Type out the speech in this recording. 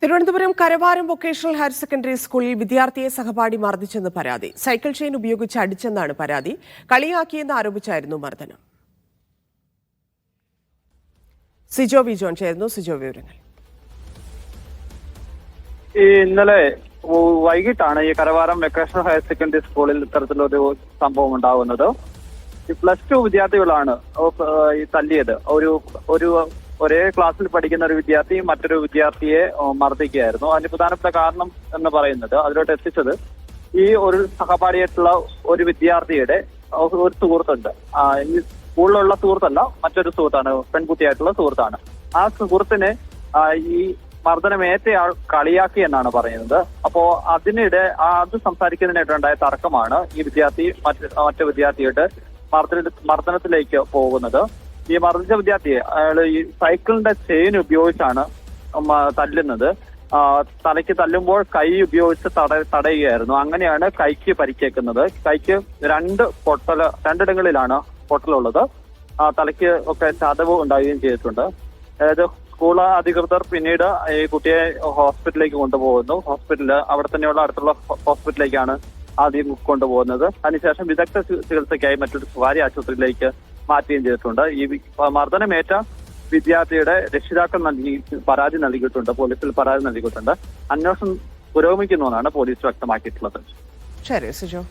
Thiruvananthapuram Karavaram vocational higher secondary സ്കൂളിൽ വിദ്യാർത്ഥിയെ സഹപാഠി മർദ്ദിച്ചെന്ന് പരാതി. സൈക്കിൾ ചെയിൻ ഉപയോഗിച്ച് അടിച്ചെന്നാണ് പരാതി. കളിയാക്കിയെന്ന് ആരോപിച്ചായിരുന്നു മർദ്ദനം. സിജോ വി ജോൺ ചേർന്നു. സിജോ, വിവരങ്ങൾ. ഇന്നലെ വൈകിട്ടാണ് ഈ കരവാരം വൊക്കേഷണൽ ഹയർ സെക്കൻഡറി സ്കൂളിൽ ഇത്തരത്തിലൊരു സംഭവം ഉണ്ടാകുന്നത്. ഈ +2 വിദ്യാർത്ഥികളാണ് ഈ തല്ലിയത്. ഒരേ ക്ലാസ്സിൽ പഠിക്കുന്ന ഒരു വിദ്യാർത്ഥി മറ്റൊരു വിദ്യാർത്ഥിയെ മർദ്ദിക്കുകയായിരുന്നു. അതിന് പ്രധാനപ്പെട്ട കാരണം എന്ന് പറയുന്നത്, അതിലോട്ട് എത്തിച്ചത് ഈ ഒരു സഹപാഠിയായിട്ടുള്ള ഒരു വിദ്യാർത്ഥിയുടെ ഒരു സുഹൃത്തുണ്ട്. ഈ സ്കൂളിലുള്ള സുഹൃത്തല്ല, മറ്റൊരു സുഹൃത്താണ്, പെൺകുട്ടിയായിട്ടുള്ള സുഹൃത്താണ്. ആ സുഹൃത്തിനെ ഈ മർദ്ദനമേറ്റയാൾ കളിയാക്കി എന്നാണ് പറയുന്നത്. അപ്പോ അതിനിടെ അത് സംസാരിക്കുന്നതിനായിട്ടുണ്ടായ തർക്കമാണ് ഈ വിദ്യാർത്ഥി മറ്റു വിദ്യാർത്ഥിയുടെ മർദ്ദനത്തിലേക്ക് പോകുന്നത്. ഈ മർദ്ദിച്ച വിദ്യാർത്ഥിയെ അയാൾ ഈ സൈക്കിളിന്റെ ചെയിൻ ഉപയോഗിച്ചാണ് തല്ലുന്നത്. തലയ്ക്ക് തല്ലുമ്പോൾ കൈ ഉപയോഗിച്ച് തടയുകയായിരുന്നു. അങ്ങനെയാണ് കൈക്ക് പരിക്കേക്കുന്നത്. കൈക്ക് രണ്ടിടങ്ങളിലാണ് പൊട്ടലുള്ളത്. തലയ്ക്ക് ഒക്കെ ചതവ് ഉണ്ടാവുകയും ചെയ്തിട്ടുണ്ട്. അതായത് സ്കൂൾ അധികൃതർ പിന്നീട് ഈ കുട്ടിയെ ഹോസ്പിറ്റലിലേക്ക് കൊണ്ടുപോകുന്നു. അവിടെ തന്നെയുള്ള അടുത്തുള്ള ഹോസ്പിറ്റലിലേക്കാണ് ആദ്യം കൊണ്ടുപോകുന്നത്. അതിനുശേഷം വിദഗ്ധ ചികിത്സയ്ക്കായി മറ്റൊരു സ്വകാര്യ ആശുപത്രിയിലേക്ക് മാറ്റുകയും ചെയ്തിട്ടുണ്ട്. ഈ മർദ്ദനമേറ്റ വിദ്യാർത്ഥിയുടെ രക്ഷിതാക്കൾ പരാതി നൽകിയിട്ടുണ്ട്, പോലീസിൽ പരാതി നൽകിയിട്ടുണ്ട്. അന്വേഷണം പുരോഗമിക്കുന്നുവെന്നാണ് പോലീസ് വ്യക്തമാക്കിയിട്ടുള്ളത്. ശരി സിജോ.